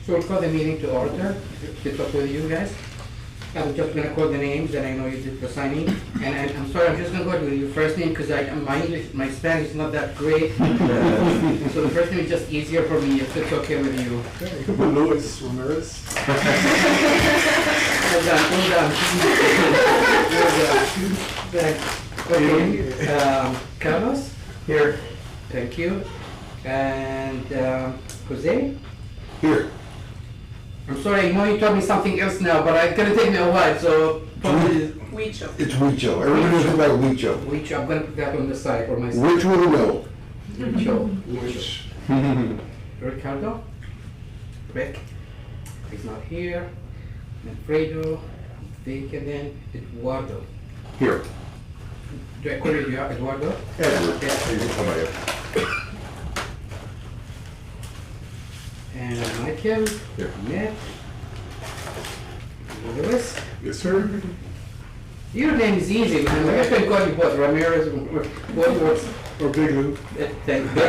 So we'll call the meeting to order, if it's okay with you guys. I'm just gonna call the names, and I know you did the signing. And I'm sorry, I'm just gonna go with your first name, because my English, my Spanish is not that great. So the first name is just easier for me, if it's okay with you. Yeah, you can put Luis Ramirez. Well done, well done. Okay, Carlos? Here. Thank you. And Jose? Here. I'm sorry, I know you told me something else now, but it's gonna take me a while, so probably Huicho. It's Huicho. Everybody knows about Huicho. which I'm gonna put that on the side for myself. Which will you know? Huicho. Which, Ricardo? Rick? He's not here. Alfredo, Vic, and then Eduardo. Here. Do I call you Eduardo? Edward. Yeah. Here, you come right up. And Michael? Here. Ned? Lewis? yes, sir. Your name is easy, man. Like I can call you what, Ramirez, what works? Or Big Lou. Thank you. I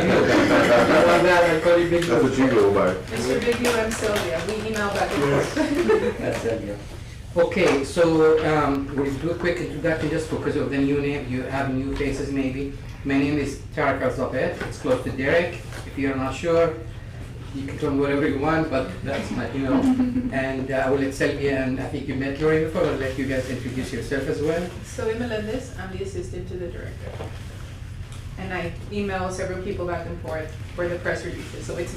love that, I call you Big That's what you go by. Mr. Big U, I'm Sylvia. We email back and Yes. forth. That's it, yeah. Okay, so we'll do a quick introduction just because of the new name. You have new faces maybe. My name is Tarek Al-Zabet. It's close to Derek. If you're not sure, you can call me whatever you want, but that's not, you know. And I will let Sylvia, and I think you met Lori before. I'll let you guys introduce yourself as well. Sylvia Melendez, I'm the assistant to the director. And I email several people back and forth for the press releases, so it's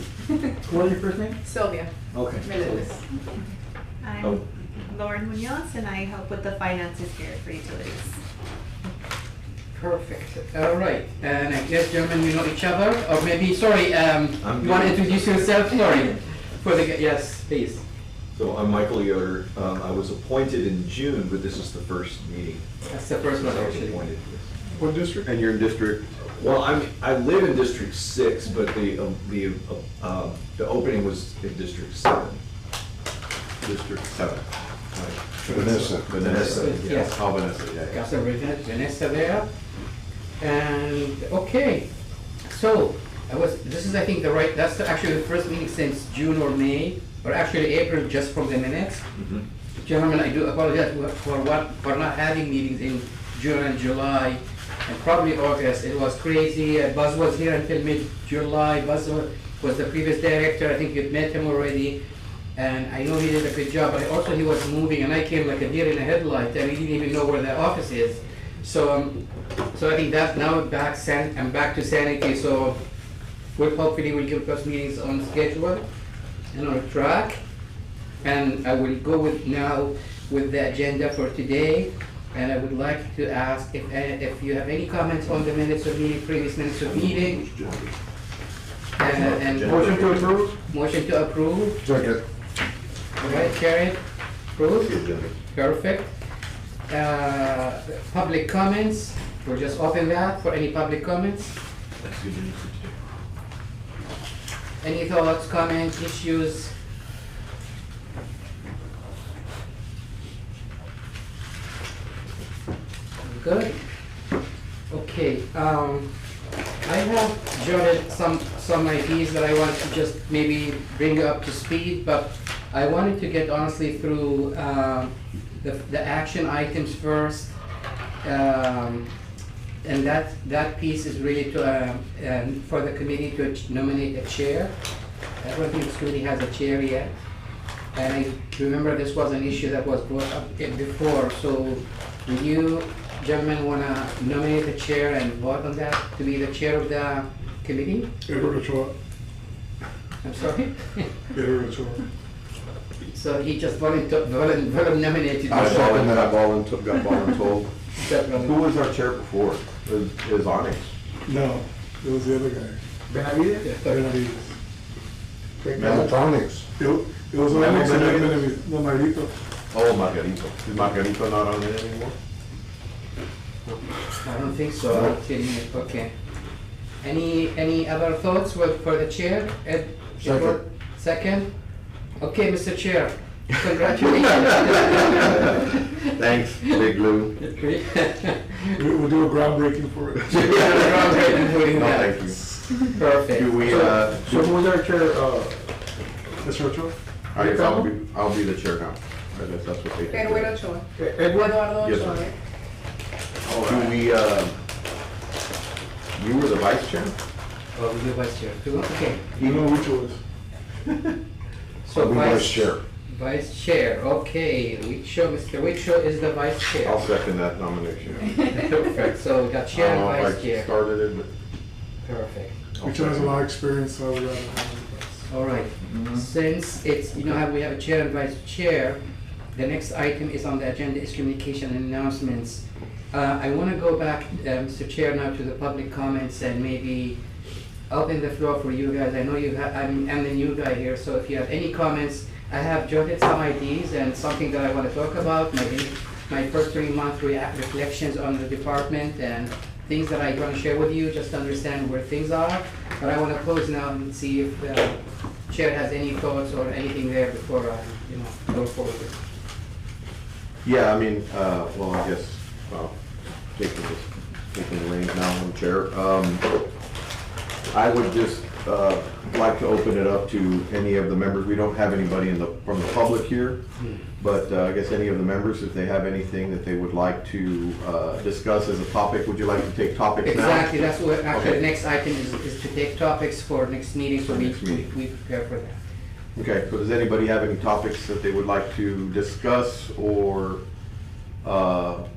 What is your first name? Sylvia Okay. Melendez. I'm Lauren Munoz, and I help with the finances here for utilities. Perfect. All right. And I guess, gentlemen, you know each other, or maybe, sorry, you want to introduce yourself, Lori? For the, yes, please. So I'm Michael Yoder. I was appointed in June, but this is the first meeting. That's the first one, I was actually. appointed. What district? And you're in District? Well, I live in District 6, but the opening was in District 7. District 7. Right. Vanessa. Vanessa, Yes. Oh, Vanessa, yeah, yeah. Councilor Vanessa there. And, okay, so, this is, I think, that's actually the first meeting since June or May, or actually April, just from the minutes. Mhm. Gentlemen, I do apologize for not having meetings in June and July, and probably August. It was crazy. Buzz was here until mid-July. Buzz was the previous director. I think you've met him already. And I know he did a good job, but also he was moving, and I came like a deer in a headlight, and he didn't even know where the office is. So I think that now I'm back to sanity, so hopefully we'll get those meetings on schedule and on track. And I will go now with the agenda for today. And I would like to ask if you have any comments on the minutes of meeting, previous minutes of meeting. And Motion to approve? motion to approve. Second. All right, carried, approved, The agenda. perfect. Public comments, we'll just open that for any public comments. That's good news for today. Any thoughts, comments, issues? Good. Okay, I have jotted some ideas that I want to just maybe bring up to speed, but I wanted to get honestly through the action items first. And that piece is really to, for the committee to nominate a chair. I don't think this committee has a chair yet. And I remember this was an issue that was brought up before, so do you gentlemen want to nominate a chair and vote on that to be the chair of the committee? Edward Ochoa. I'm sorry? Edward Ochoa. So he just nominated. I saw him that I got voluntold. Definitely. Who was our chair before? It was Onyx. No, it was the other guy. Benavides? Benavides. Mechatronics. It was Onyx and then Benavides. No, Marito. Oh, Margarito. Is Margarito not on it anymore? I don't think so. Okay. Any other thoughts for the chair? Ed? Second. Second? Okay, Mr. Chair, congratulations. Thanks, Big Lou. We'll do a groundbreaking for it. No, thank you. Perfect. Do we, So who was our chair, Mr. Ochoa? I guess I'll be the chair now. I guess that's what they did. Edwin Ochoa. Edward, Eduardo Yes, Ochoa, sir. right? Do we, you were the vice chair? Oh, the vice chair. Okay. You know which was. So I'll be vice chair. Vice chair, okay. Mr. Wickshaw is the vice chair. I'll second that nomination. Perfect, so we got chair I and don't know if vice I chair. started it, but. Perfect. Which one has a lot of experience, so I would rather have the All right, since it's, you know how we have a chair and vice chair, the next item is on the agenda is communication and announcements. I want to go back, Mr. Chair, now to the public comments and maybe open the floor for you guys. I know you have, I'm the new guy here, so if you have any comments, I have jotted some ideas and something that I want to talk about, maybe my first 3-month reflections on the department and things that I want to share with you, just to understand where things are. But I want to pause now and see if the chair has any thoughts or anything there before I, go forward. Yeah, I mean, well, I guess, taking the reins now, I'm chair. I would just like to open it up to any of the members. We don't have anybody from the public here, but I guess any of the members, if they have anything that they would like to discuss as a topic, would you like to take topics now? Exactly, that's what, actually, Okay. the next item is to take topics for next meeting, so we Next meeting. we prepare for that. Okay, so does anybody have any topics that they would like to discuss or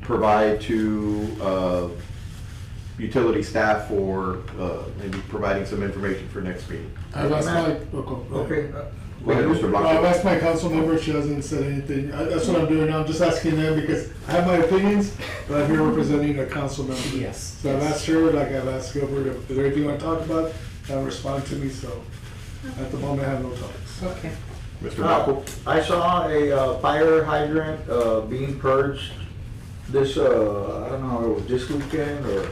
provide to utility staff for maybe providing some information for next meeting? I've asked my, okay. Go ahead, Mr. I've Blanco. asked my council member, she hasn't said anything. That's what I'm doing now, I'm just asking them because I have my opinions, but I'm here representing a council member. Yes. So I've asked her, like I've asked Gilbert, if there's anything you want to talk about, they'll respond to me, so at the moment I have no topics. Okay. Mr. Blanco? I saw a fire hydrant being purged this, I don't know, it was this weekend or,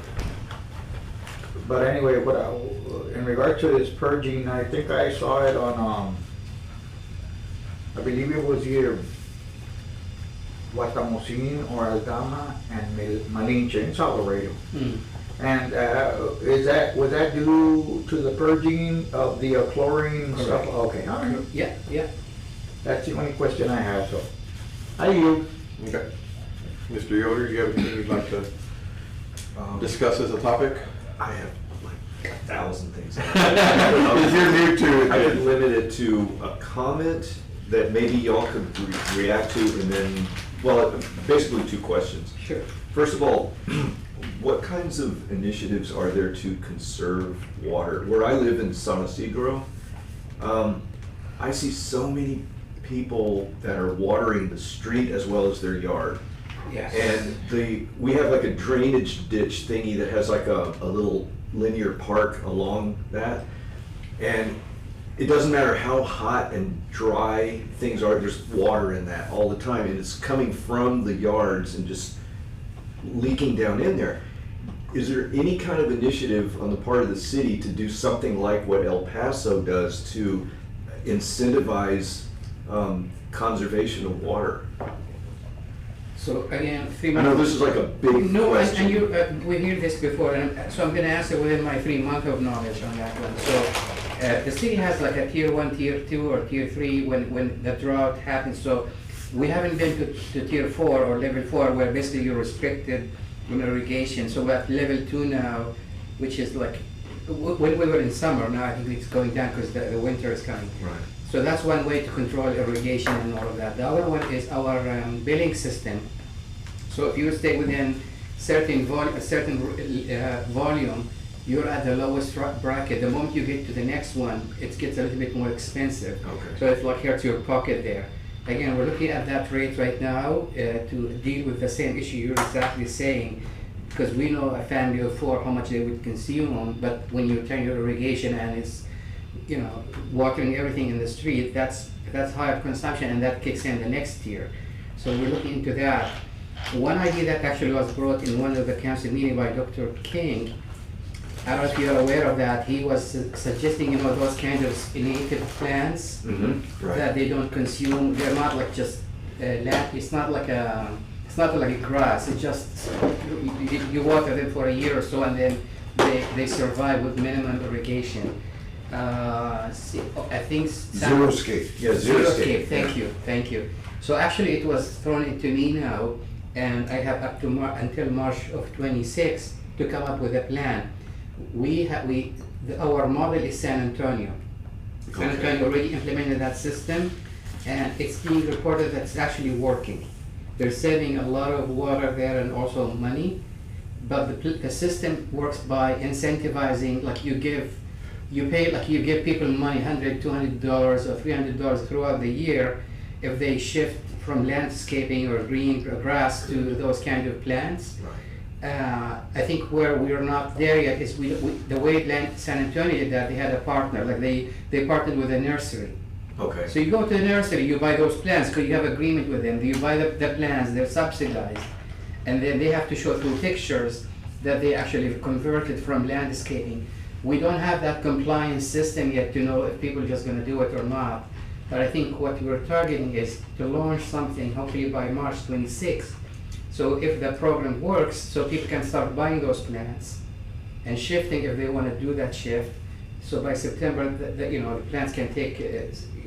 but anyway, in regard to this purging, I think I saw it on, I believe it was either Guatamosin or Aldama and Malinche in Salvador. Hmm. And was that due to the purging of the chlorine stuff? Correct. Okay, all right. Yeah, yeah. That's the only question I have, so. I yield. Okay. Mr. Yoder, do you have anything you'd like to discuss as a topic? I have like 1,000 things. If you're new to it, I would limit it to a comment that maybe y'all could react to, and then, well, basically 2 questions. Sure. First of all, what kinds of initiatives are there to conserve water? Where I live in San Isidro, I see so many people that are watering the street as well as their yard. Yes. And we have like a drainage ditch thingy that has like a little linear park along that. And it doesn't matter how hot and dry things are, there's water in that all the time. And it's coming from the yards and just leaking down in there. Is there any kind of initiative on the part of the city to do something like what El Paso does to incentivize conservation of water? So again, 3 I months. know this is like a big No, question. and you, we hear this before, and so I'm gonna answer within my 3 months of knowledge on that one. So, the city has like a tier 1, tier 2, or tier 3 when the drought happens. So we haven't been to tier 4 or level 4 where basically you're restricted from irrigation. So we're at level 2 now, which is like, when we were in summer, now I think it's going down because the winter is coming. Right. So that's one way to control irrigation and all of that. The other one is our billing system. So if you stay within certain volume, you're at the lowest bracket. The moment you get to the next one, it gets a little bit more expensive. Okay. So it like hurts your pocket there. Again, we're looking at that rate right now to deal with the same issue you're exactly saying, because we know a family of 4 how much they would consume, but when you turn your irrigation and it's watering everything in the street, that's higher consumption, and that kicks in the next year. So we're looking into that. One idea that actually was brought in one of the council meeting by Dr. King, I don't know if you're aware of that, he was suggesting, those kind of native plants Mm-hmm. Right. that they don't consume. They're not like just it's not like a grass. It's just you water them for a year or so, and then they survive with minimum irrigation. I think. Zeroscape. Yeah, Zeroscape, thank you. So actually it was thrown into me now, and I have up to until March of 26 to come up with a plan. Our model is San Antonio. San Okay. Antonio already implemented that system, and it's being reported that it's actually working. They're saving a lot of water there and also money, but the system works by incentivizing, like you give people money, $100, $200 or $300 throughout the year if they shift from landscaping or green or grass to those kind of plants. I think where we are not there yet is the way San Antonio did that, they had a partner, like they partnered with a nursery. Okay. So you go to the nursery, you buy those plants, because you have agreement with them, you buy the plants, they're subsidized, and then they have to show through pictures that they actually converted from landscaping. We don't have that compliance system yet to know if people are just gonna do it or not. But I think what we're targeting is to launch something hopefully by March 26th. So if the program works, so people can start buying those plants and shifting if they wanna do that shift. So by September, the plants can take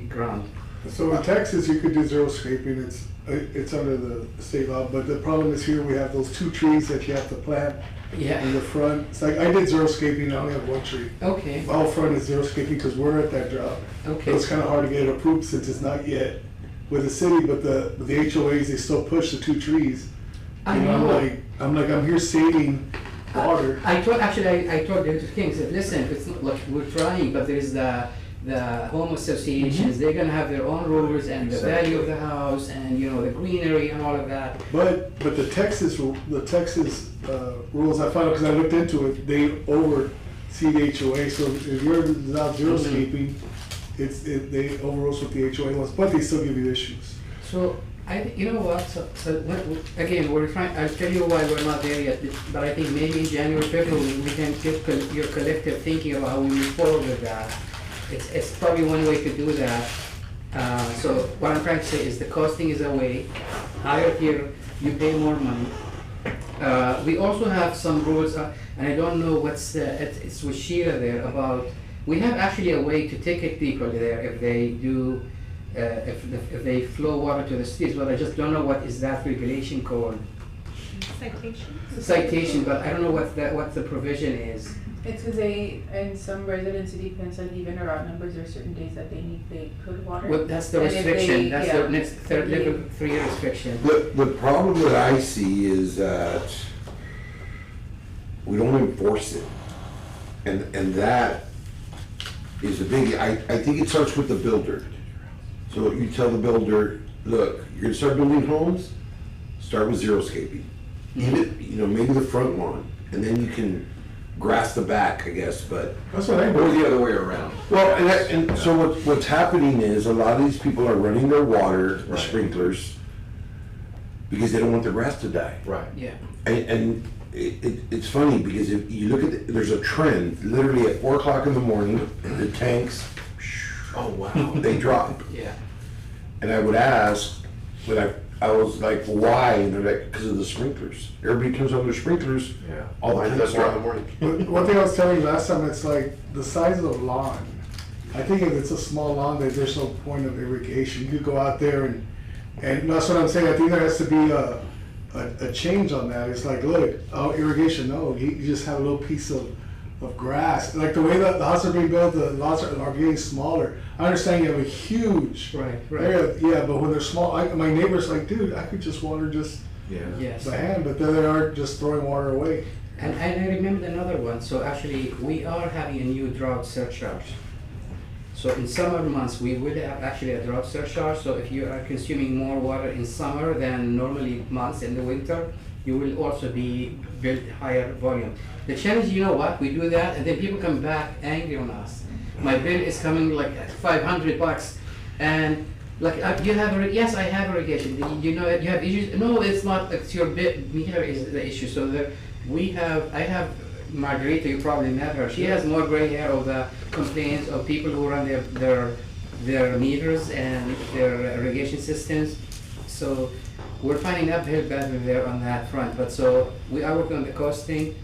ground. So in Texas, you could do zeroscaping, it's under the state law, but the problem is here, we have those 2 trees that you have to plant in Yeah, the front. It's like, I did zeroscaping, I only have 1 tree. okay, My whole front is zeroscaping because we're at that job. okay. It's kind of hard to get it approved since it's not yet with the city, but the HOAs, they still push the 2 trees. I You know, know. I'm here saving water. I told Dr. King, said, listen, it's not like we're trying, but there's the home associations, they're gonna have their own rules and the value of the house and, the greenery and all of that. But the Texas rules, I found out because I looked into it, they oversee the HOA. So if you're not zeroscaping, they overrule what the HOA wants, but they still give you issues. So, you know what, again, we're trying, I'll tell you why we're not there yet, but I think maybe in January, February, we can get your collective thinking about how we move forward with that. It's probably one way to do that. So what I'm trying to say is the costing is away, higher here, you pay more money. We also have some rules, and I don't know it's with Sheila there about, we have actually a way to ticket people there if they do, if they flow water to the streets, but I just don't know what is that regulation called. Citation, but I don't know what the provision is. It's because in some residents, it depends on even or odd numbers, there are certain days that they put water. Well, that's the And if restriction, they- that's yeah. the next third level 3 restriction. The problem that I see is that we don't enforce it. And that is a biggie. I think it starts with the builder. So you tell the builder, look, you're gonna start building homes, start with zeroscaping. Even, maybe the front lawn, and then you can grass the back, I guess, but. That's what I Or do. the other way around. Well, and so what's happening is a lot of these people are running their water, the Right. sprinklers, because they don't want the grass to die. Right. Yeah, And it's funny because if you look at, there's a trend, literally at 4 o'clock in the morning, the tanks, Oh, wow. they drop. yeah. And I would ask, but I was like, why? And they're like, because of the sprinklers. Everybody turns on their sprinklers, Yeah. all the tanks drop. But one thing I was telling you last time, it's like the size of the lawn. I think if it's a small lawn, there's no point of irrigation. You could go out there and that's what I'm saying. I think there has to be a change on that. It's like, look, irrigation, no, you just have a little piece of grass. Like the way that the houses are being built, the lots are getting smaller. I understand you have a huge Right. area, yeah, but when they're small, my neighbor's like, dude, I could just water just Yeah. Yes. by hand, but then they are just throwing water away. And I remembered another one, so actually, we are having a new drought surcharge. So in summer months, we will have actually a drought surcharge, so if you are consuming more water in summer than normally months in the winter, you will also be built higher volume. The challenge, you know what, we do that, and then people come back angry on us. My bill is coming like at $500, and like, you have, yes, I have irrigation, you have issues, no, it's not, it's your meter is the issue, so I have Margarita, you probably met her, she has more gray hair of the complaints of people who run their meters and their irrigation systems, so we're finding uphill battle there on that front, but so we are working on the costing.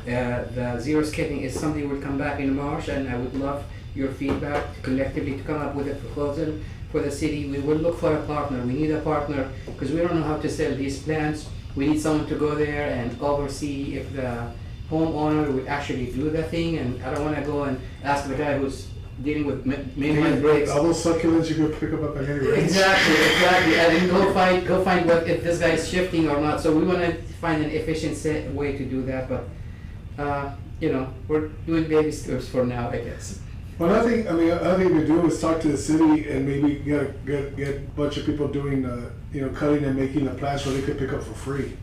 The zero skipping is something will come back in March, and I would love your feedback collectively to come up with a proposal for the city. We will look for a partner. We need a partner because we don't know how to sell these plants. We need someone to go there and oversee if the homeowner would actually do the thing. And I don't want to go and ask the guy who's dealing with mainline breaks. All those succulents you could pick up at any rate. Exactly, and then go find what if this guy is shifting or not. So we want to find an efficient way to do that, but we're doing baby steps for now, I guess. Well, another thing we do is talk to the city and maybe get a bunch of people doing, cutting and making the plants so they could pick up for free.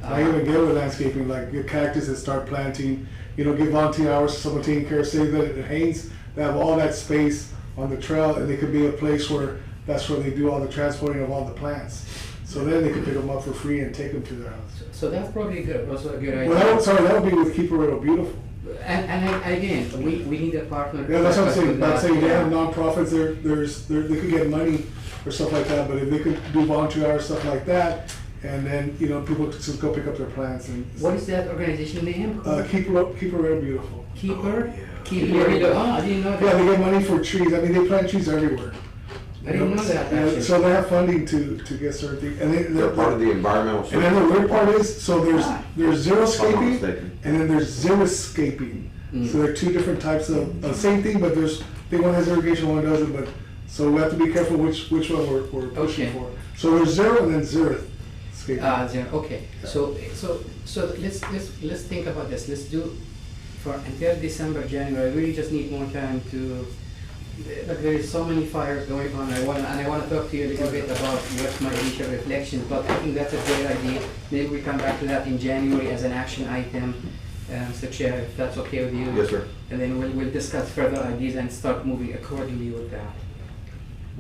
I even get with landscaping, like get cactus and start planting, give volunteer hours to someone taking care, say that it hangs, they have all that space on the trail and they could be a place where that's where they do all the transporting of all the plants. So then they could pick them up for free and take them to their house. So that's probably good, also a good idea. Well, that would be with Keep It Real Beautiful. And again, we need a partner. Yeah, that's what I'm saying. But I'm saying they have nonprofits. They could get money or stuff like that. But if they could do volunteer hours, stuff like that, and then people could just go pick up their plants. And what is that organization name? Keep It Real Beautiful. Keeper. yeah. Keeper. Oh, I didn't know that. Yeah, they get money for trees. I mean, they plant trees everywhere. I didn't know that. Yeah, Actually. so they have funding to get certain things. And They're part of the environmental. And then the weird part is, so there's If I'm not xeriscaping, mistaken. and then there's xeriscaping. So there are two different types of same thing, but I think one has irrigation, one doesn't. But so we have to be careful which one we're pushing Okay. for. So there's zero and then xeriscaping. Zero. Okay. So let's think about this. Let's do for until December, January. We really just need more time to. Like there is so many fires going on. I want to talk to you a little bit about what my initial reflections. But I think that's a great idea. Maybe we come back to that in January as an action item. Mr. Chair, if that's okay with you. Yes, sir. And then we'll discuss further ideas and start moving accordingly with that.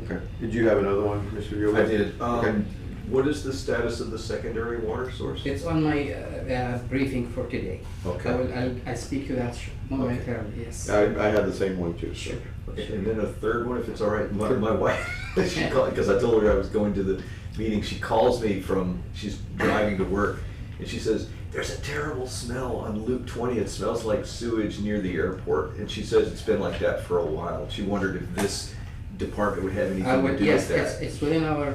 Okay. Did you have another one, Mr. Gilbert? I did. Okay. What is the status of the secondary water source? It's on my briefing for today. Okay. I'll speak to that momentarily. Yes. I had the same one too. So. Okay, and then a third one, if it's all right. My wife, she called, because I told her I was going to the meeting, she calls me she's driving to work, and she says, there's a terrible smell on Loop 20. It smells like sewage near the airport. And she says it's been like that for a while. She wondered if this department would have anything to do Yes, with that. it's within our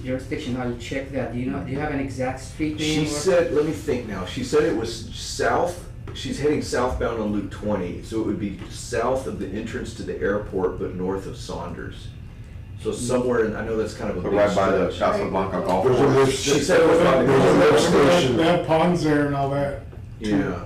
jurisdiction. I'll check that. Do you have an exact street name? She said, let me think now. She said it was south. She's heading southbound on Loop 20, so it would be south of the entrance to the airport, but north of Saunders. So somewhere, I know that's kind of a So big right by the stretch. Casablanca golf There's a course. lift, She said it was by the there's a lift golf station. They have ponds there and all that, Yeah,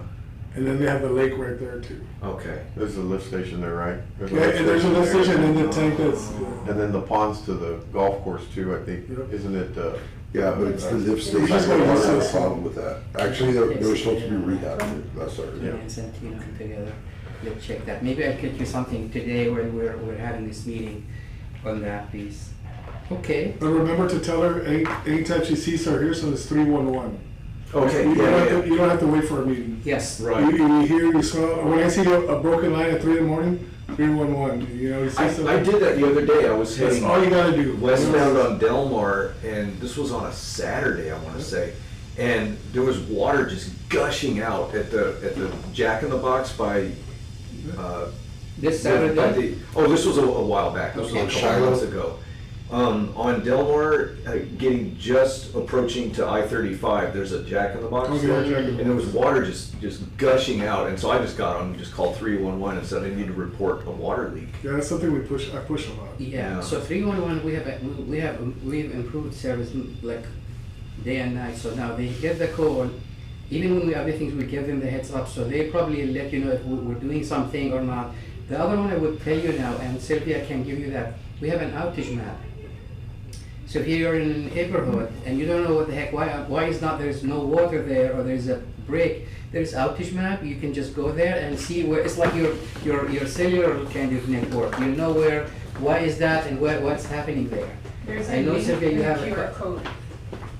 and then they have the lake right there too. okay. There's a lift station there, right? Yeah, and there's a lift there. station and the tank that's. And then the ponds to the golf course too, I think. Yep. Isn't it? Yeah, but it's the lift station. We just I gotta don't use have a this. problem with that. Actually, they were supposed to be rehabbed last Me Saturday. and Santino together. Let's check that. Maybe I'll get you something today when we're having this meeting on that piece. Okay. But remember to tell her anytime she sees her here, so it's 311. Okay, You yeah, don't you don't have to wait for a meeting. Yes. Right. You hear, you smell. When I see a broken line at 3 in the morning, 311. You see something. I did that the other day. I was That's heading all you gotta do. westbound on Delmar, and this was on a Saturday, I want to say, and there was water just gushing out at the Jack in the Box by. This by Saturday. this was a while back. This was Okay. a couple Shiloh? months ago. On Delmar, getting just approaching to I-35, there's a Jack in the Box Okay, there, Jack in the and there was water just gushing out, and so I just got on and just called 311 and said I need to report a water leak. Yeah, that's something I push a lot. Yeah. Yeah. So 311, we've improved service like day and night. So now they get the call. Even when we have things, we give them the heads up. So they probably let you know if we're doing something or not. The other one I would tell you now, and Sylvia can give you that. We have an outage map. So if you're in a neighborhood and you don't know what the heck, why is not there's no water there or there's a break, there's outage map. You can just go there and see where it's like your cellular kind of network. You know why is that and what's happening there. There's I know, a Sylvia, you have QR code.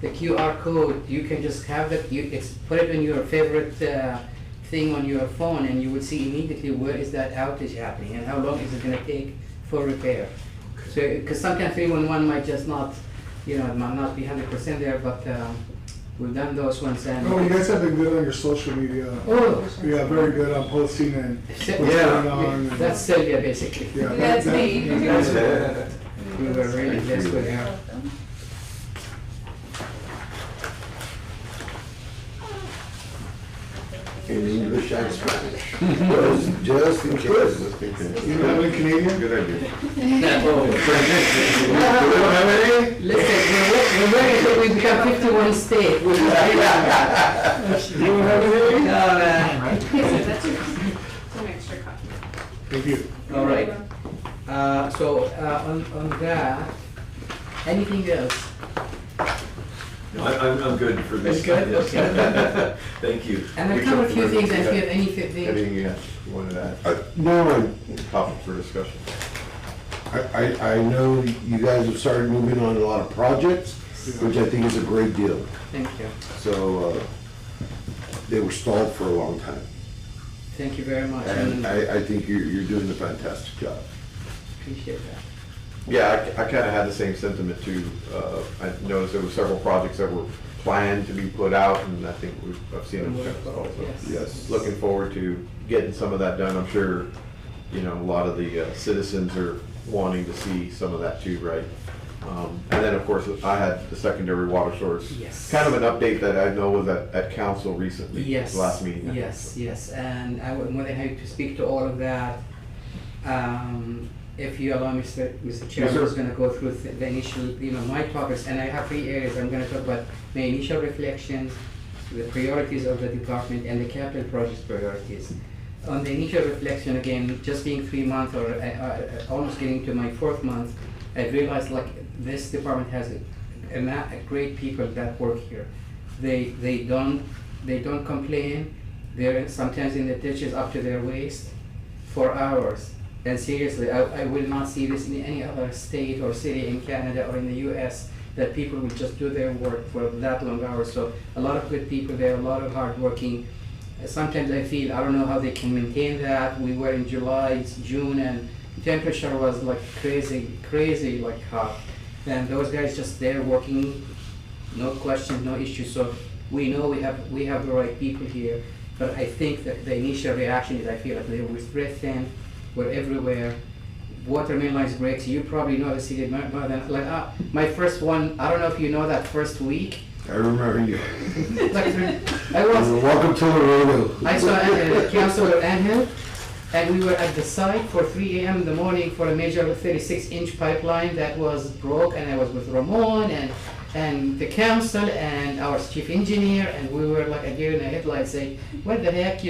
the QR code. You can just have that. Put it in your favorite thing on your phone, and you will see immediately where is that outage happening and how long is it going to take for repair. So, because sometimes 311 might just not, might not be 100% there, but We've done those ones and. Oh, you guys have been good on your social media. Oh, Yeah, very good on posting and what's yeah. going on. and- That's Sylvia, basically. Yeah, that- That's that- me. that's- We were really blessed with her. In English and Spanish. Just in case. You don't have any Canadian? Good idea. Listen, we're ready till we become 51 state. We'll just be like- You don't have any? No, man. Yes, that's yours. Some extra copy. Thank you. All right. On that, anything else? No, I'm good for this. It's good? Yes. Okay. Thank you. And I'll cover a few things, and if you have anything. Anything you wanted to add? No, Topic for discussion. I know you guys have started moving on a lot of projects, which I think is a great deal. Thank you. So, they were stalled for a long time. Thank you very much. And And I think you're doing a fantastic job. appreciate that. Yeah, I kind of had the same sentiment too. I noticed there were several projects that were planned to be put out, and I think I've seen them fixed also. Yes. Yes. Looking forward to getting some of that done. I'm sure, you know, a lot of the citizens are wanting to see some of that too, right? And then, of course, I had the secondary water source. Yes. Kind of an update that I know was at council recently. Yes. Last meeting. I think. Yes, and I would more than happy to speak to all of that. If you allow me, Mr. Chairman, sir. I'm just gonna go through the initial, my topics, and I have 3 areas. I'm gonna talk about my initial reflections, the priorities of the department, and the capital projects priorities. On the initial reflection, again, just being 3 months or almost getting to my 4th month, I realized like this department has a great people that work here. They don't complain. They're sometimes in the ditches up to their waist for hours. And seriously, I will not see this in any other state or city in Canada or in the US, that people will just do their work for that long hours. So a lot of good people there, a lot of hardworking. Sometimes I feel, I don't know how they can maintain that. We were in July, it's June, and temperature was like crazy like hot. And those guys just there working, no questions, no issues. So we know we have the right people here. But I think that the initial reaction is I feel like they were spread thin, we're everywhere. Water main lines breaks. You probably know the city more than like my first one. I don't know if you know that first week. I remember you. Like I was. Welcome to Laredo. I saw Councilor Angel, and we were at the site for 3 a.m. in the morning for a major 36-inch pipeline that was broke, and I was with Ramon and the council and our chief engineer, and we were like a deer in the headlights saying, what the heck,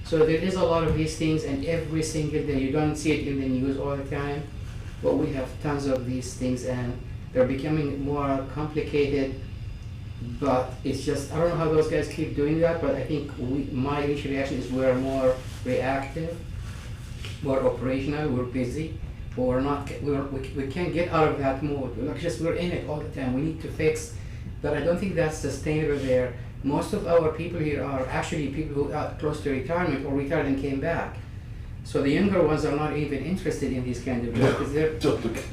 So there is a lot of these things, and every single day, you don't see it in the news all the time, but we have tons of these things, and they're becoming more complicated. But it's just, I don't know how those guys keep doing that, but I think my initial reaction is we're more reactive, more operational, we're busy, but we can't get out of that mode. We're in it all the time. We need to fix, but I don't think that's sustainable there. Most of our people here are actually people who are close to retirement or retired and came back. So the younger ones are not even interested in these kind of jobs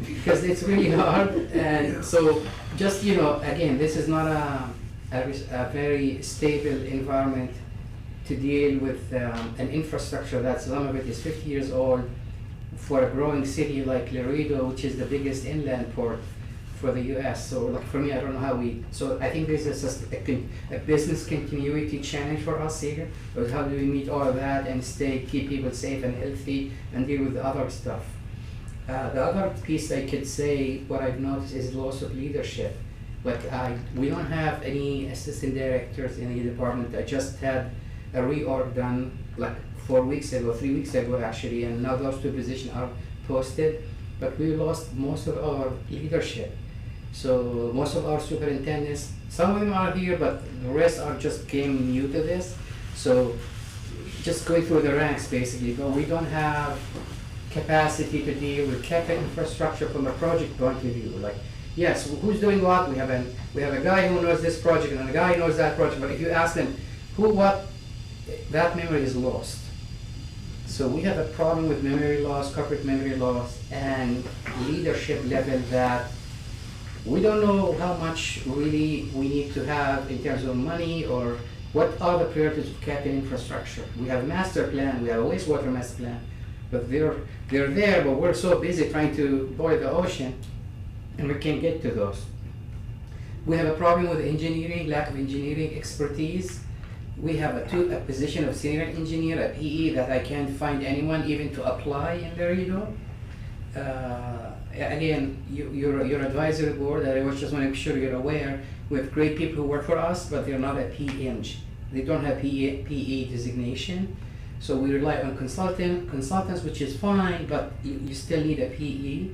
because it's really hard. And so just, again, this is not a very stable environment to deal with an infrastructure that some of it is 50 years old for a growing city like Laredo, which is the biggest inland port for the US. So like for me, I don't know how so I think this is just a business continuity challenge for us here. But how do we meet all of that and keep people safe and healthy and deal with the other stuff? The other piece I could say, what I've noticed is loss of leadership. Like we don't have any assistant directors in the department. I just had a reorg done like 3 weeks ago actually, and now those 2 positions are posted. But we lost most of our leadership. So most of our superintendents, some of them are here, but the rest are just came new to this. So just going through the ranks basically, but we don't have capacity to deal with capital infrastructure from a project point of view. Like, yes, who's doing what? We have a guy who knows this project and a guy who knows that project, but if you ask them that memory is lost. So we have a problem with memory loss, corporate memory loss, and leadership level that We don't know how much really we need to have in terms of money or what are the priorities of capital infrastructure. We have a master plan, we have a wastewater master plan, but they're there, but we're so busy trying to boil the ocean and we can't get to those. We have a problem with engineering, lack of engineering expertise. We have a position of senior engineer at PE that I can't find anyone even to apply in the region. Again, your advisory board, I just want to make sure you're aware, we have great people who work for us, but they're not a PE. They don't have PE designation. So we rely on consultants, which is fine, but you still need a PE.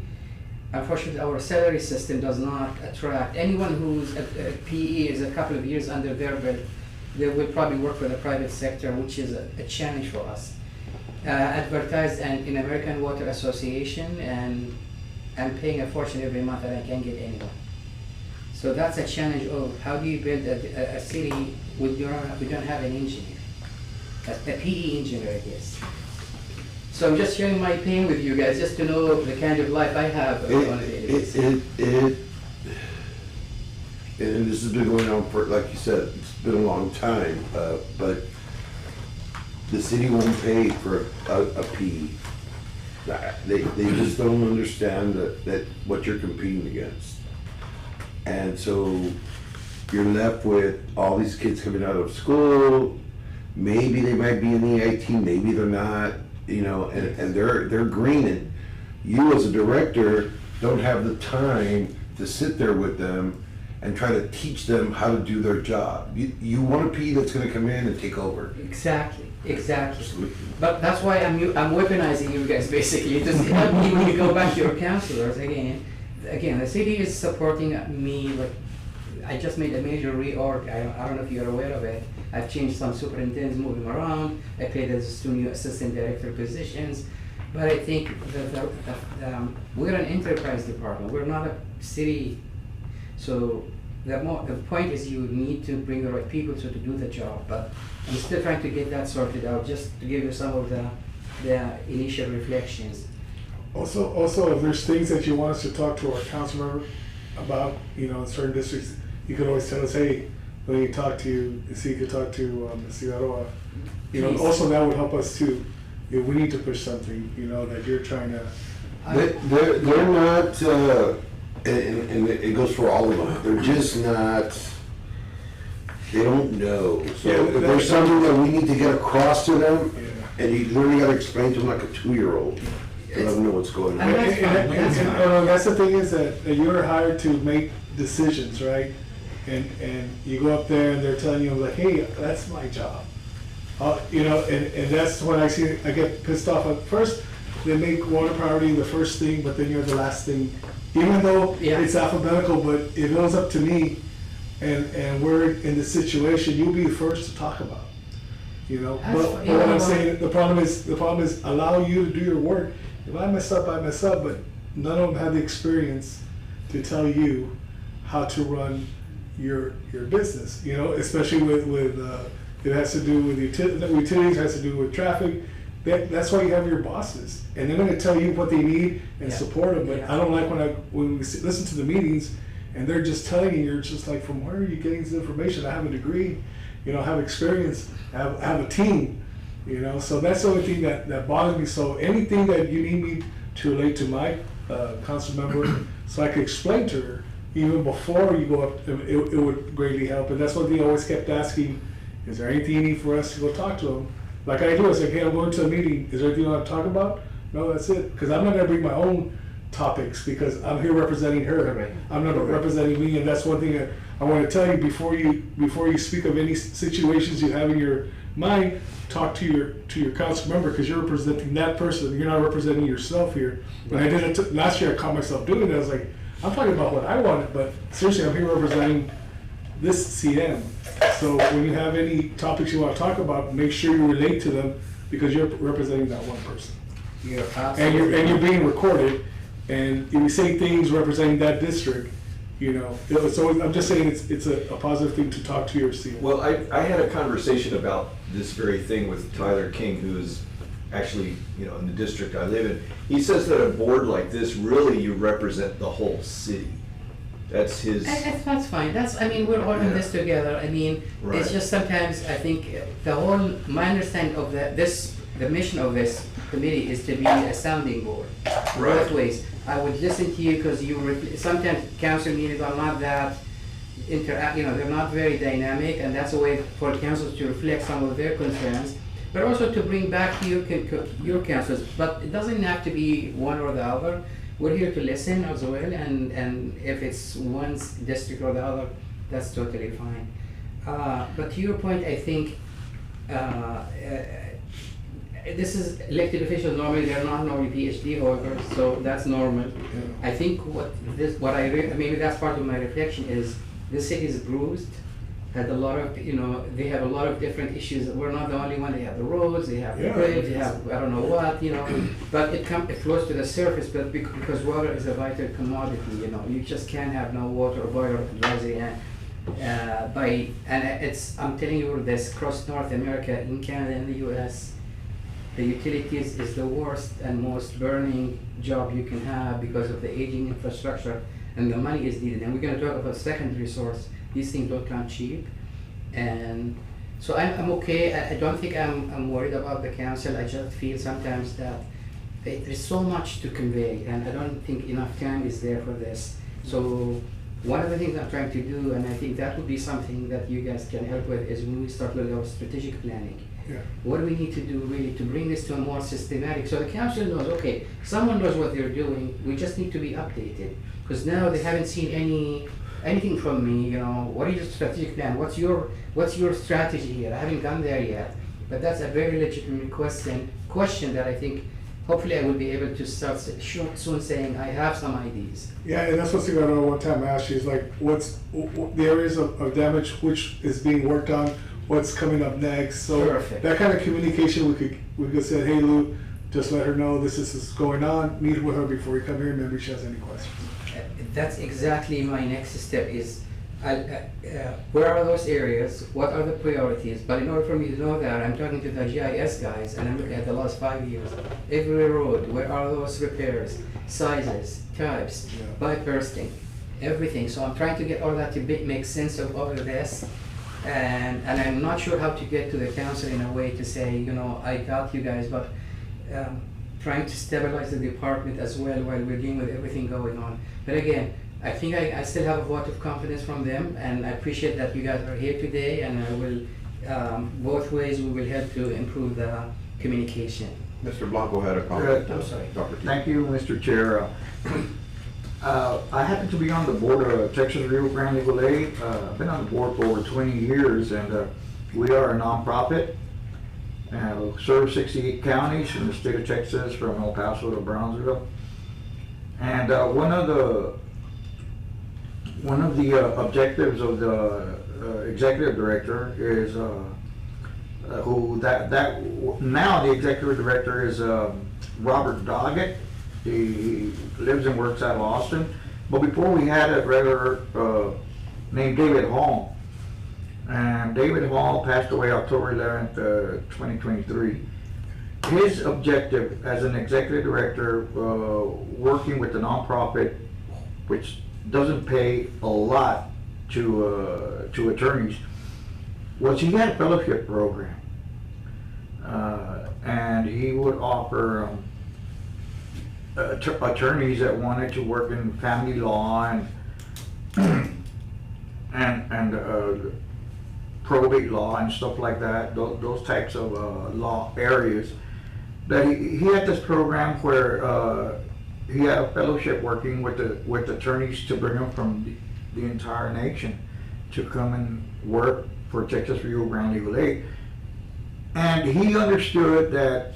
Unfortunately, our salary system does not attract anyone who's a PE is a couple of years under their belt. They will probably work for the private sector, which is a challenge for us. Advertised in American Water Association, and I'm paying a fortune every month and I can't get anyone. So that's a challenge of how do you build a city with we don't have an engineer, a PE engineer, I guess. So I'm just sharing my pain with you guys, just to know the kind of life I have on a daily basis. And this has been going on for, like you said, it's been a long time, but the city won't pay for a PE. They just don't understand that what you're competing against. And so you're left with all these kids coming out of school, maybe they might be in the EIT, maybe they're not, you know, and they're greening. You as a director don't have the time to sit there with them and try to teach them how to do their job. You want a PE that's gonna come in and take over. Exactly. But that's why I'm weaponizing you guys basically. Just help me when you go back to your counselors again. Again, the city is supporting me. Like, I just made a major reorg. I don't know if you're aware of it. I've changed some superintendents, moving around. I created 2 new assistant director positions. But I think that we're an enterprise department. We're not a city. So the point is you need to bring the right people to do the job. But I'm still trying to get that sorted out, just to give you some of the initial reflections. Also, if there's things that you want us to talk to our council member about, you know, in certain districts, you can always tell us, hey, when you talk to, so you could talk to Ms. Figueroa. You know, Please. also that would help us too, if we need to push something, you know, that you're trying to. They're not, and it goes for all of them, they're just not, they don't know. So Yeah, if there's something that we need to get across to them, Yeah. and you literally gotta explain to them like a 2-year-old, let them know what's going on. And that's fine. That's the thing is that you're hired to make decisions, right? And you go up there and they're telling you like, hey, that's my job. You know, and that's when I get pissed off. At first, they make water priority the first thing, but then you're the last thing. Even though it's alphabetical, but if it was up to me and we're in the situation, you'll be the first to talk about. You know, but what I'm saying, the problem is allow you to do your work. If I mess up, I mess up, but none of them have the experience to tell you how to run your business, you know, especially with it has to do with utilities, has to do with traffic. That's why you have your bosses, and they're gonna tell you what they need and support them, but I don't like when we listen to the meetings and they're just telling you, you're just like, from where are you getting this information? I have a degree, you know, I have experience, I have a team. You know, so that's the only thing that bothers me. So anything that you need me to relate to my council member, so I could explain to her, even before you go up, it would greatly help. And that's one thing I always kept asking, is there anything you need for us to go talk to them? Like I do, I say, hey, I'm going to a meeting, is there anything you want to talk about? No, that's it. Because I'm not going to bring my own topics, because I'm here representing her. Correct. I'm not representing me, and that's one thing that I want to tell you before you speak of any situations you have in your mind. Talk to your council member, because you're representing that person. You're not representing yourself here. When I did it last year, I caught myself doing it. I was like, I'm talking about what I wanted, but seriously, I'm here representing this CM. So when you have any topics you want to talk about, make sure you relate to them, because you're representing that one person. And you're being recorded, and if you say things representing that district, you know, so I'm just saying it's a positive thing to talk to your CM. Well, I had a conversation about this very thing with Tyler King, who's actually, you know, in the district I live in. He says that a board like this, really you represent the whole city. That's his. That's fine, I mean, we're all in Yeah. this together, I mean, Right. it's just sometimes, I think, my understanding of the mission of this committee is to be a sounding board, Right. both ways. I would listen to you, because sometimes council meetings are not that they're not very dynamic, and that's a way for councils to reflect some of their concerns, but also to bring back to your councils, but it doesn't have to be one or the other. We're here to listen as well, and if it's one district or the other, that's totally fine. But to your point, I think, this is elected officials, normally they're not normally PhD holders, so that's normal. I think maybe that's part of my reflection is, this city is bruised, had a lot of, they have a lot of different issues. We're not the only one. They have the roads, they have the Yeah. bridge, they have, I don't know what, but it flows to the surface, but because water is a vital commodity, you just can't have no water or boil or advisory, I'm telling you this, across North America, in Canada and the US, the utilities is the worst and most burning job you can have because of the aging infrastructure, and the money is needed. And we're gonna talk about secondary source. These things don't come cheap. And so I'm okay. I don't think I'm worried about the council. I just feel sometimes that there's so much to convey, and I don't think enough time is there for this. So one of the things I'm trying to do, and I think that would be something that you guys can help with, is when we start looking at strategic planning. Yeah. What do we need to do really to bring this to a more systematic, so the council knows, okay, someone knows what they're doing, we just need to be updated. Because now they haven't seen anything from me, what is your strategic plan? What's your strategy here? I haven't gone there yet. But that's a very legitimate question that I think hopefully I will be able to start soon saying I have some ideas. Yeah, and that's what's going on. One time I asked you, is like, what's the areas of damage which is being worked on, what's coming up next. So Perfect. that kind of communication, we could say, hey Lou, just let her know this is going on. Meet with her before you come here, maybe she has any questions. That's exactly my next step is, where are those areas, what are the priorities? But in order for me to know that, I'm talking to the GIS guys, and I'm looking at the last 5 years. Every road, where are those repairs, sizes, types, pipe bursting, everything. So I'm trying to get all that to make sense of all of this. And I'm not sure how to get to the council in a way to say, I got you guys, but trying to stabilize the department as well while we're dealing with everything going on. But again, I think I still have a vote of confidence from them, and I appreciate that you guys are here today, and I will, both ways, we will help to improve the communication. Mr. Blanco had a comment. I'm sorry. Dr. T. Thank you, Mr. Chair. I happen to be on the board of Texas Rio Grande Legal Aid. I've been on the board for over 20 years, and we are a nonprofit. We serve 68 counties in the state of Texas, from El Paso to Brownsville. And one of the objectives of the executive director is now the executive director is Robert Doggett. He lives and works out of Austin. But before we had a regular named David Hall. And David Hall passed away October 11th, 2023. His objective as an executive director, working with the nonprofit, which doesn't pay a lot to attorneys, was he had a fellowship program. And he would offer attorneys that wanted to work in family law and probate law and stuff like that, those types of law areas. That he had this program where he had a fellowship working with attorneys to bring them from the entire nation to come and work for Texas Rio Grande Legal Aid. And he understood that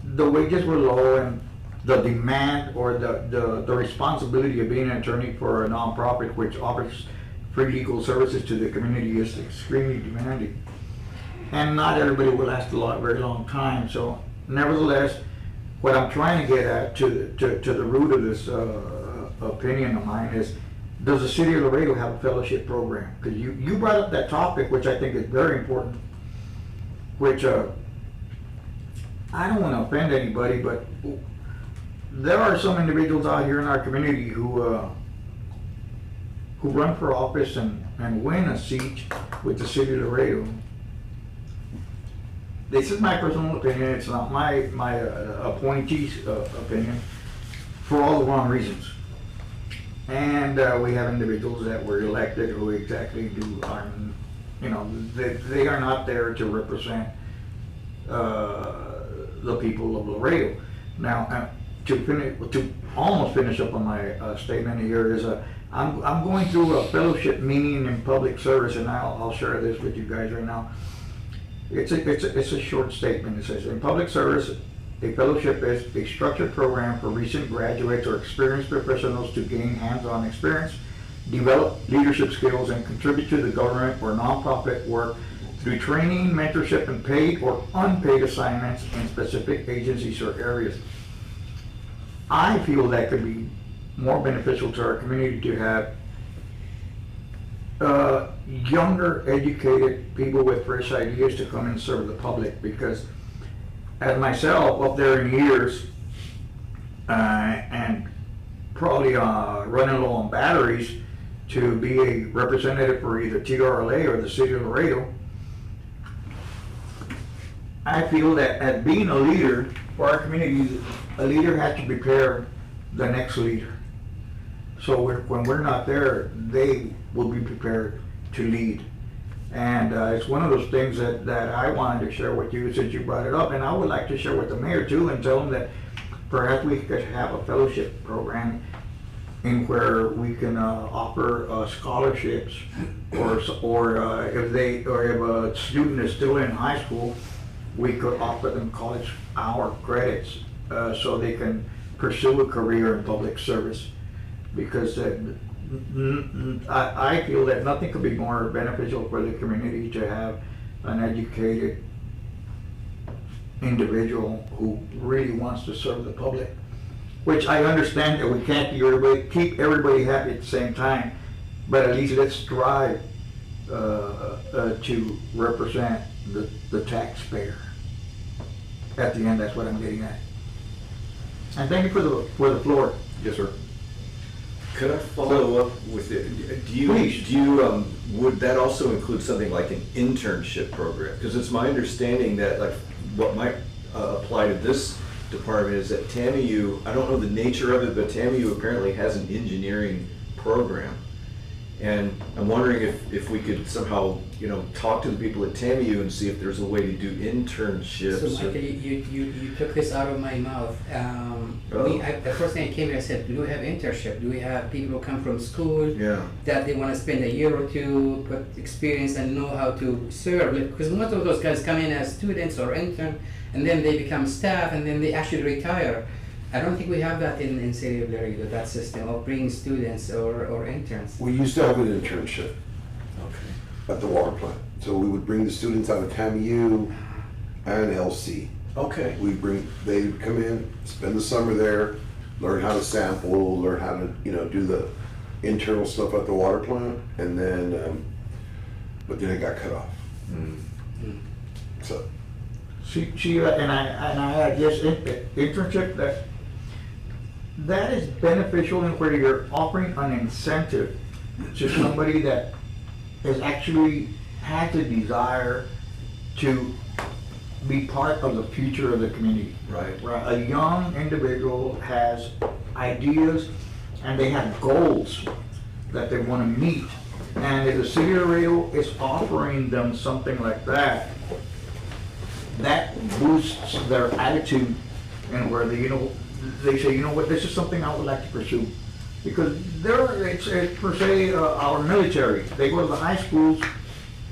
the wages were low, and the demand or the responsibility of being an attorney for a nonprofit which offers free legal services to the community is extremely demanding. And not everybody will last a very long time. So nevertheless, what I'm trying to get at to the root of this opinion of mine is, does the city of Laredo have a fellowship program? Because you brought up that topic, which I think is very important, which I don't want to offend anybody, but there are some individuals out here in our community who who run for office and win a seat with the city of Laredo, this is my personal opinion, it's not my appointee's opinion, for all the wrong reasons. And we have individuals that were elected who exactly they are not there to represent the people of Laredo. Now, to almost finish up on my statement here is I'm going through a fellowship meeting in public service, and I'll share this with you guys right now. It's a short statement. It says, in public service, a fellowship is a structured program for recent graduates or experienced professionals to gain hands-on experience, develop leadership skills, and contribute to the government or nonprofit work through training, mentorship, and paid or unpaid assignments in specific agencies or areas. I feel that could be more beneficial to our community to have younger, educated people with fresh ideas to come and serve the public, because as myself, up there in years, and probably running low on batteries to be a representative for either TRLA or the city of Laredo, I feel that as being a leader for our community, a leader has to prepare the next leader. So when we're not there, they will be prepared to lead. And it's one of those things that I wanted to share with you since you brought it up. And I would like to share with the mayor too, and tell him that perhaps we could have a fellowship program in where we can offer scholarships, or if a student is still in high school, we could offer them college hour credits so they can pursue a career in public service. Because I feel that nothing could be more beneficial for the community to have an educated individual who really wants to serve the public. Which I understand that we can't keep everybody happy at the same time, but at least let's strive to represent the taxpayer. At the end, that's what I'm getting at. And thank you for the floor. Yes, sir. Could I follow up with it? Please. Would that also include something like an internship program? Because it's my understanding that, like, what might apply to this department is that TAMIU, I don't know the nature of it, but TAMIU apparently has an engineering program. And I'm wondering if we could somehow, talk to the people at TAMIU and see if there's a way to do internships. So Michael, you took this out of my mouth. The first thing I came here, I said, do we have internship? Do we have people who come from school that they want to spend a year or two, put experience and know how to serve? Because most of those guys come in as students or intern, and then they become staff, and then they actually retire. I don't think we have that in City of Laredo, that system of bringing students or interns. We used to have an internship Okay. at the water plant. So we would bring the students out of TAMU and LC. Okay. They would come in, spend the summer there, learn how to sample, learn how to, do the internal stuff at the water plant, and then, but then it got cut off. So. See, and I guess internship, that is beneficial in where you're offering an incentive to somebody that has actually had the desire to be part of the future of the community. Right. A young individual has ideas and they have goals that they want to meet. And if the city of Laredo is offering them something like that, that boosts their attitude, and where they say, what, this is something I would like to pursue. Because it's per se our military. They go to the high schools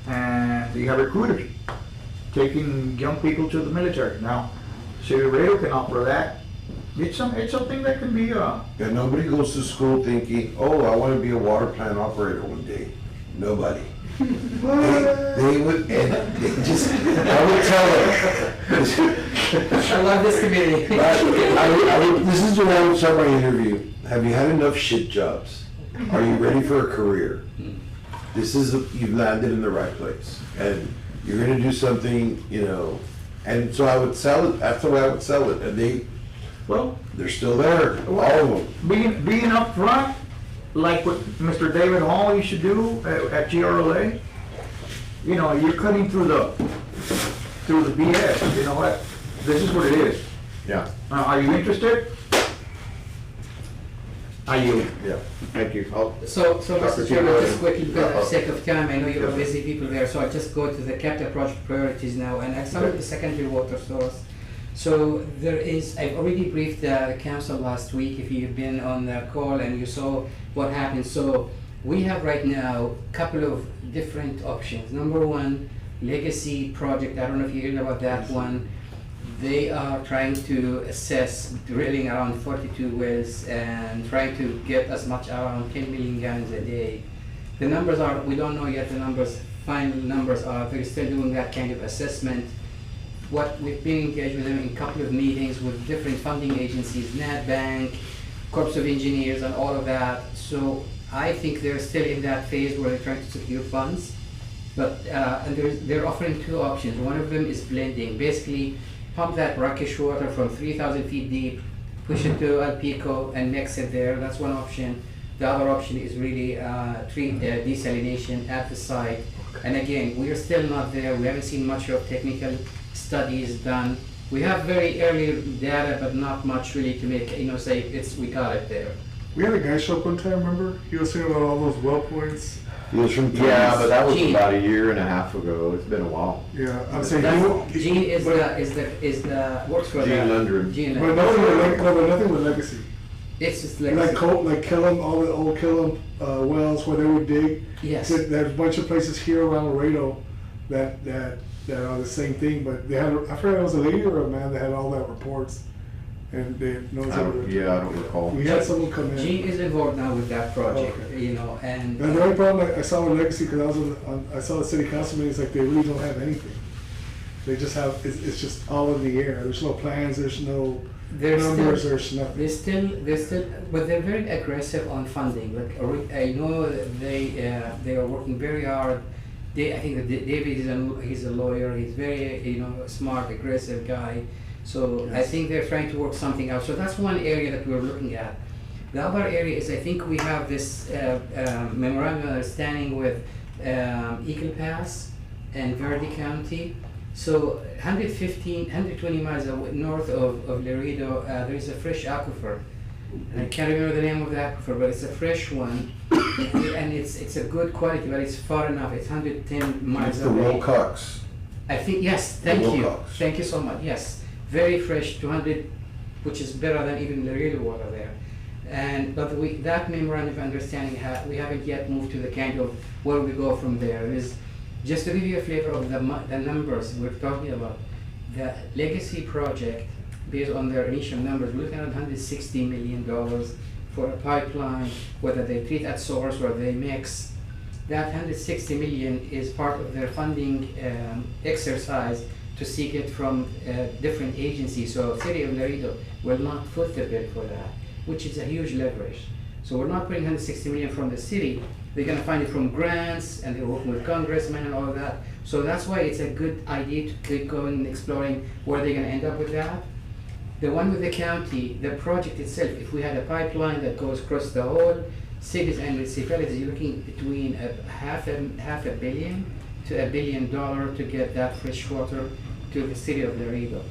and they have recruiters taking young people to the military. Now, City of Laredo can offer that. It's something that can be. And nobody goes to school thinking, oh, I want to be a water plant operator one day. Nobody. They would, and they just, I would tell them. I love this community. This is the way I would start my interview. Have you had enough shit jobs? Are you ready for a career? You've landed in the right place. And you're gonna do something, and so I would sell it, that's the way I would sell it. And they're still there, all of them. Being up front like what Mr. David Hall used to do at GRLA. You know, you're cutting through the BS, you know what? This is what it is. Yeah, Are you interested? Are you? yeah, thank you. So, Dr. Mr. Chairman, Giovanni. just quickly, because Uh-oh. of sake of time, I know you're Yeah. busy people there, so I'll just go to the capital project priorities now, and I start with the secondary water source. So there is, I've already briefed the council last week, if you've been on the call and you saw what happened. So we have right now a couple of different options. Number one, legacy project, I don't know if you heard about that one. They are trying to assess drilling around 42 wells and trying to get as much around 10 million gallons a day. The numbers are, we don't know yet the numbers, final numbers are, they're still doing that kind of assessment. What we've been engaged with them in a couple of meetings with different funding agencies, NatBank, Corps of Engineers and all of that. So I think they're still in that phase where they're trying to secure funds. But, and they're offering two options. One of them is blending, basically pump that brackish water from 3,000 feet deep, push it to El Pico and mix it there. That's one option. The other option is really desalination at the site. And again, we are still not there. We haven't seen much of technical studies done. We have very early data, but not much really to make, say we got it there. We had a guy show up one time, remember? He was saying about all those well points. He was from Yeah, but that was Gene. about a year and a half ago. It's been a while. Yeah, I'm saying That's, he, Gene is but- works for Gene the. Lundgren. Gene but nothing with, but nothing with legacy. It's just Like like, Killam, all the old Killam wells where they would dig. yes. There's a bunch of places here around Laredo that are the same thing, but they had, I forgot it was a lady or a man that had all that reports. And they knows everything. Yeah, I don't recall. We had someone come in. Gene is involved now with that project, Okay. and. And the only problem I saw with Legacy, because I was I saw the city council meetings, like they really don't have anything. They just have, it's just all in the air. There's no plans, there's no There's numbers, still- there's nothing. They're still, but they're very aggressive on funding. Like, I know that they are working very hard. I think that David he's a lawyer. He's very, smart, aggressive guy. So I think they're trying to work something out. So that's one area that we're looking at. The other area is I think we have this memorandum of understanding with Eagle Pass and Verde County. So 120 miles north of Laredo, there is a fresh aquifer. And I can't remember the name of the aquifer, but it's a fresh one. And it's a good quality, but it's far enough. It's 110 miles It's the away. Wilcox. I think, yes, thank you. Wilcox. Thank you so much, yes. Very fresh, 200, which is better than even Laredo water there. But that memorandum of understanding, we haven't yet moved to the kind of where we go from there. Just to give you a flavor of the numbers we're talking about, the legacy project, based on their initial numbers, we're looking at $160 million for a pipeline, whether they treat at source or they mix. That $160 million is part of their funding exercise to seek it from different agencies. So City of Laredo will not foot the bill for that, which is a huge leverage. So we're not putting $160 million from the city. They're gonna find it from grants, and they're working with congressmen and all of that. So that's why it's a good idea to keep going and exploring where they're gonna end up with that. The one with the county, the project itself, if we had a pipeline that goes across the whole cities and municipalities, you're looking between half a billion to $1 billion to get that fresh water to the city of Laredo,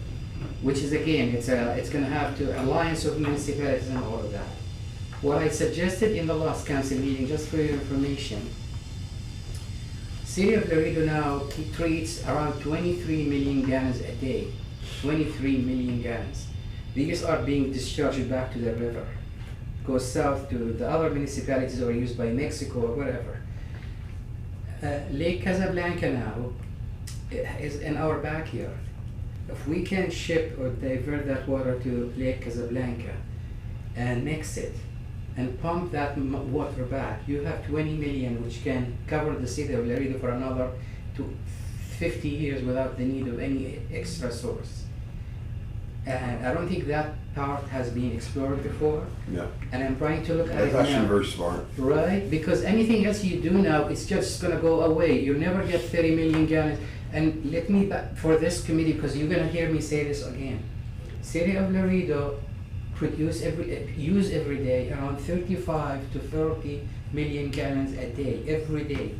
which is again, it's gonna have to alliance of municipalities and all of that. What I suggested in the last council meeting, just for your information, City of Laredo now treats around 23 million gallons a day, 23 million gallons. These are being discharged back to the river, goes south to the other municipalities or used by Mexico or whatever. Lake Casablanca now is in our backyard. If we can ship or divert that water to Lake Casablanca and mix it and pump that water back, you have 20 million, which can cover the city of Laredo for another 50 years without the need of any extra source. And I don't think that part has been explored before. No. And I'm trying to look at That's it actually now. very smart. Right, because anything else you do now, it's just gonna go away. You'll never get 30 million gallons. And let me, for this committee, because you're gonna hear me say this again. City of Laredo use every day around 35 to 30 million gallons a day, every day.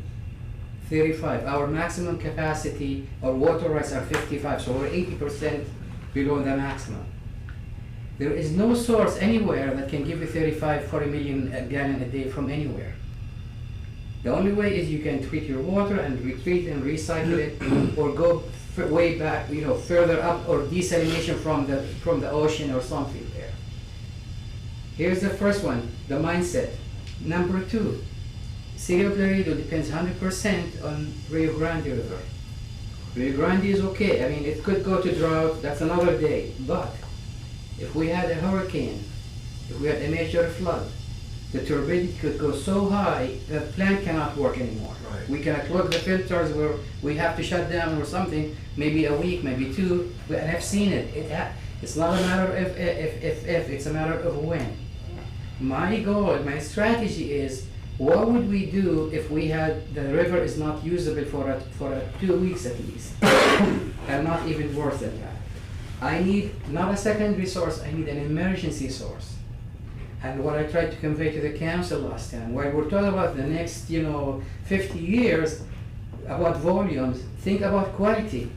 35. Our maximum capacity, our water rights are 55, so we're 80% below the maximum. There is no source anywhere that can give you 35, 40 million gallon a day from anywhere. The only way is you can treat your water and retreat and recycle it, or go way back, further up, or desalination from the ocean or something there. Here's the first one, the mindset. Number 2, City of Laredo depends 100% on Rio Grande River. Rio Grande is okay. I mean, it could go to drought, that's another day. But if we had a hurricane, if we had a major flood, the turbidity could go so high that the plant cannot work anymore. Right. We cannot plug the filters where we have to shut down or something, maybe a week, maybe 2. And I've seen it. It's not a matter of if, it's a matter of when. My goal, my strategy is, what would we do if we had, the river is not usable for 2 weeks at least, and not even worse than that. I need not a secondary source, I need an emergency source. And what I tried to convey to the council last time, while we're talking about the next, 50 years, about volumes, think about quality.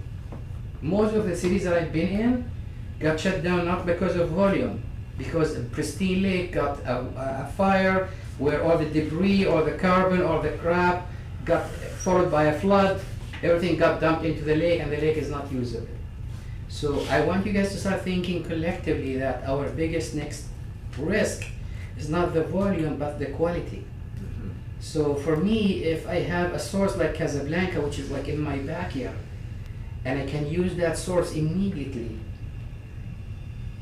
Most of the cities that I've been in got shut down not because of volume, because Pristine Lake got a fire where all the debris or the carbon or the crap got followed by a flood, everything got dumped into the lake and the lake is not usable. So I want you guys to start thinking collectively that our biggest next risk is not the volume but the quality. So for me, if I have a source like Casablanca, which is like in my backyard, and I can use that source immediately,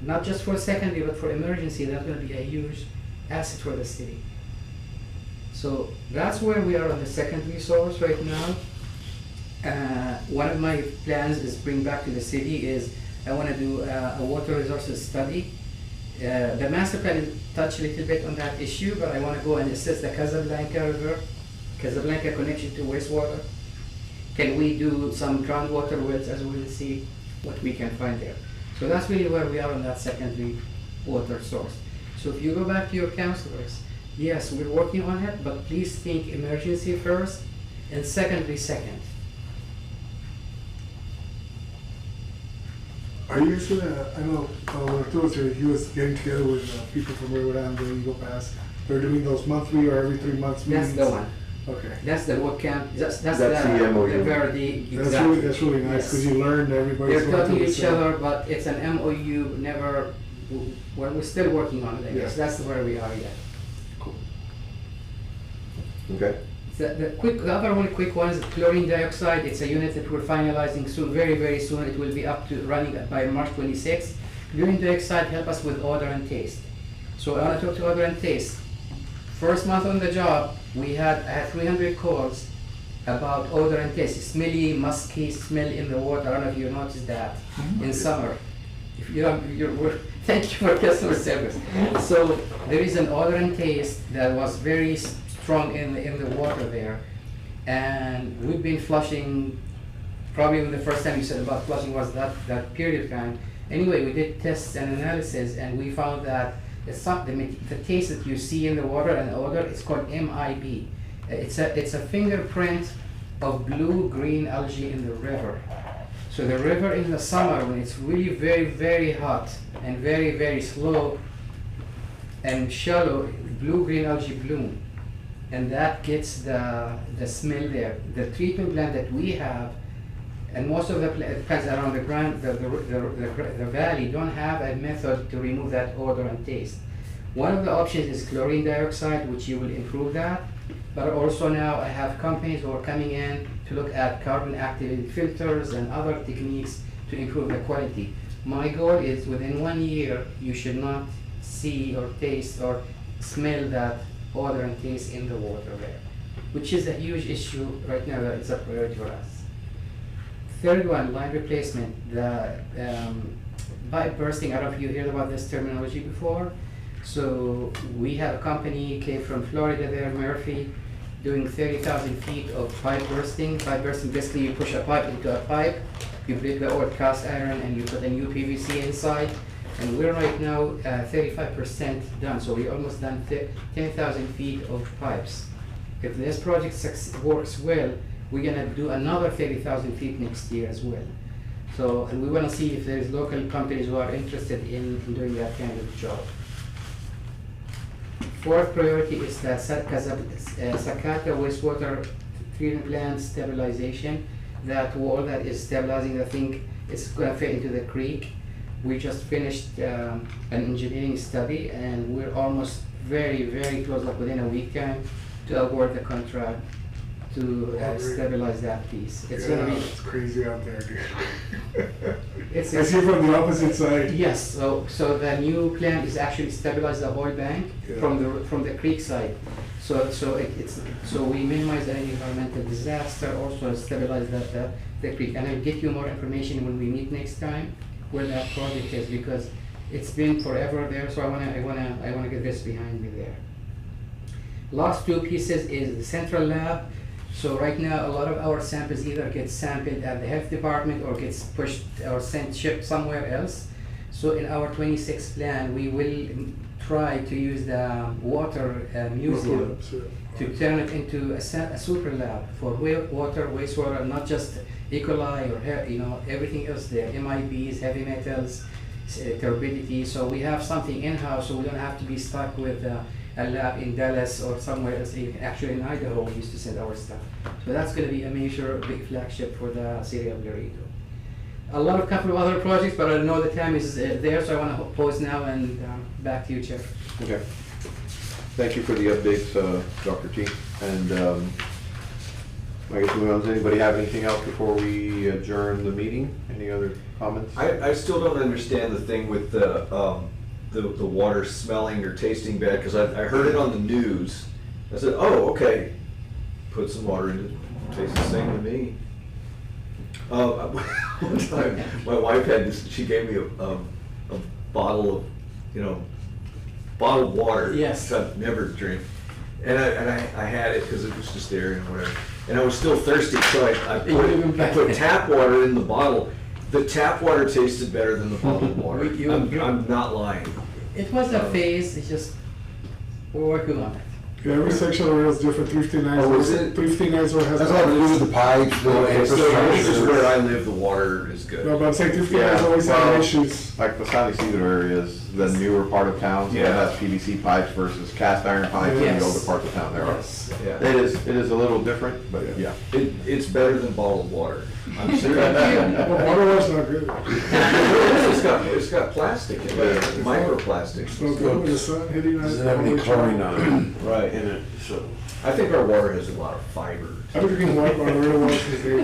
not just for secondary but for emergency, that's going to be a huge asset for the city. So that's where we are on the secondary source right now. One of my plans is bring back to the city is I want to do a water resources study. The master plan is touch a little bit on that issue, but I want to go and assess the Casablanca River, Casablanca connection to wastewater. Can we do some groundwater wells as we will see what we can find there. So that's really where we are on that secondary water source. So if you go back to your councilors, yes, we're working on it, but please think emergency first and secondary second. Are you guys gonna, I know, when Arturo was here, he was getting together with people from Rio Grande and Eagle Pass. They're doing those monthly or every 3 months meetings? That's the one. Okay. That's the work camp, that's That's the MOU. the Verdi, That's exactly. really nice, because you learn everybody's They're going talking through to the each same- other, but it's an MOU, never, we're still working on it, I guess. Yeah. That's where we are yet. Okay. The other one, quick one, is chlorine dioxide. It's a unit that we're finalizing soon, very, very soon. It will be up to running by March 26th. Chlorine dioxide help us with odor and taste. So I want to talk to odor and taste. First month on the job, I had 300 calls about odor and taste. Smelly, musky smell in the water. I don't know if you noticed that in summer. If you don't, thank you for customer service. So there is an odor and taste that was very strong in the water there, and we've been flushing. Probably the first time you said about flushing was that period of time. Anyway, we did tests and analysis, and we found that it's not the taste that you see in the water and the odor. It's called MIB. It's a fingerprint of blue-green algae in the river. So the river in the summer, when it's really very, very hot and very, very slow and shallow, blue-green algae bloom. And that gets the smell there. The treatment plant that we have, and most of the plants around the valley don't have a method to remove that odor and taste. One of the options is chlorine dioxide, which you will improve that. But also now I have companies who are coming in to look at carbon activated filters and other techniques to improve the quality. My goal is within 1 year, you should not see or taste or smell that odor and taste in the water there, which is a huge issue right now. That it's a priority for us. Third one, line replacement. The pipe bursting. I don't know if you heard about this terminology before. So we have a company came from Florida there, Murphy, doing 30,000 feet of pipe bursting. Pipe bursting, basically you push a pipe into a pipe, you break the old cast iron and you put a new PVC inside. And we're right now 35% done, so we're almost done 10,000 feet of pipes. If this project works well, we're gonna do another 30,000 feet next year as well. So, and we wanna see if there's local companies who are interested in doing that kind of job. Fourth priority is the Sakata wastewater treatment plant stabilization. That wall that is stabilizing the thing is gonna fit into the creek. We just finished an engineering study and we're almost very, very close, like within a week time, to award the contract to stabilize that piece. It's gonna be, It's crazy out there, dude. it's, I see it from the opposite side. yes, so the new plant is actually stabilize the whole bank Yeah. from the creek side. So we minimize any environmental disaster, also stabilize the creek. And I'll get you more information when we meet next time where that project is, because it's been forever there, so I wanna get this behind me there. Last two pieces is the central lab. So right now, a lot of our samples either get sampled at the health department or gets pushed or shipped somewhere else. So in our 26 plan, we will try to use the water museum to turn it into a super lab for water, wastewater, not just E. coli or everything else there, MIBs, heavy metals, turbidity. So we have something in-house, so we don't have to be stuck with a lab in Dallas or somewhere else. Actually in Idaho, we used to send our stuff. So that's going to be a major big flagship for the city of Laredo. A couple of other projects, but I know the time is there, so I want to pause now and back to you, Chair. Okay. Thank you for the updates, Dr. T. And I guess moving on, does anybody have anything else before we adjourn the meeting? Any other comments? I still don't understand the thing with the water smelling or tasting bad, because I heard it on the news. I said, oh, okay, put some water in it, tastes the same to me. One time, my wife had this, she gave me a bottle of, bottled water. Yes. I've never drink. And I had it because it was just there and whatever. And I was still thirsty, so I put tap water in the bottle. The tap water tasted better than the bottled water. I'm not lying. It was a phase, it's just, we're working on it. Yeah, every section of the rail is different. 359 Oh, is it? 359 zone has. That's all to do with the pipes, the Okay, so this is where infrastructure. I live, the water is good. No, but I'm saying 359 always well, had issues. Like the San Isidro area is the newer part of town, so Yeah. that has PVC pipes versus cast iron pipes in the Yes. older parts of town. There are. Yes. Yeah. It is a little different, but yeah. It's better than bottled water. I'm serious. Well, water was not good. It's got plastic in it, microplastics. It's no good with the sun hitting that. Doesn't have any chlorine on Right. it in it, so. I think our water has a lot of fiber. I've been drinking water on the rail water since day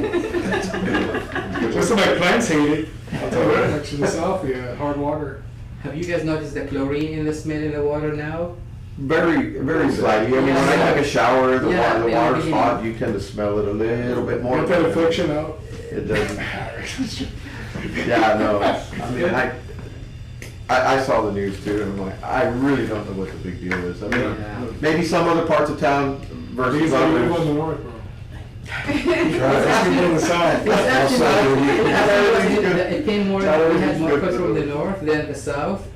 one. Most of my plants hate it. I'll tell you that much. In the south, yeah, hard water. Have you guys noticed the chlorine in the smell in the water now? Very, very slightly. I mean, when I take a shower, the Yeah, water's yeah. hot, you tend to smell it a little bit more. Get that infection out. It doesn't. Yeah, no. I mean, I saw the news too, and I'm like, I really don't know what the big deal is. I mean, Yeah. maybe some other parts of town versus These are people in the others. north, bro. People in the south. It came more, we had more cuts from the north than the south.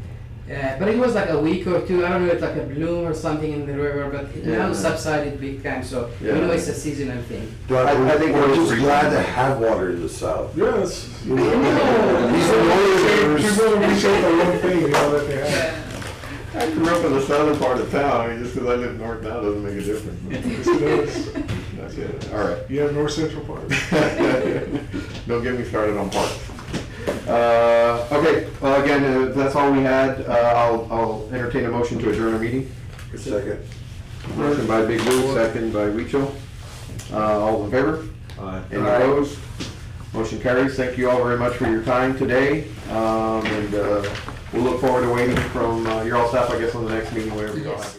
But it was like a week or two, I don't know, it's like a bloom or something in the river, but it now Yeah. subsided big time, so we Yeah. know it's a seasonal thing. I think we're we're just pretty- glad to have water in the south. Yes. You know, these are warriors. People appreciate the one thing, that they have. I grew up in the southern part of town. I mean, just because I live north now doesn't make a difference. Yes, it does. That's it. All right. You have north central part. Don't get me started on parks. Okay, well, again, that's all we had. I'll entertain a motion to adjourn our meeting. Second. Motion by Big Lou, second by Weichel. All in favor? Any Aye. opposed? Motion carries. Thank you all very much for your time today. And we'll look forward to waiting from your all staff, I guess, on the next meeting, wherever you all have.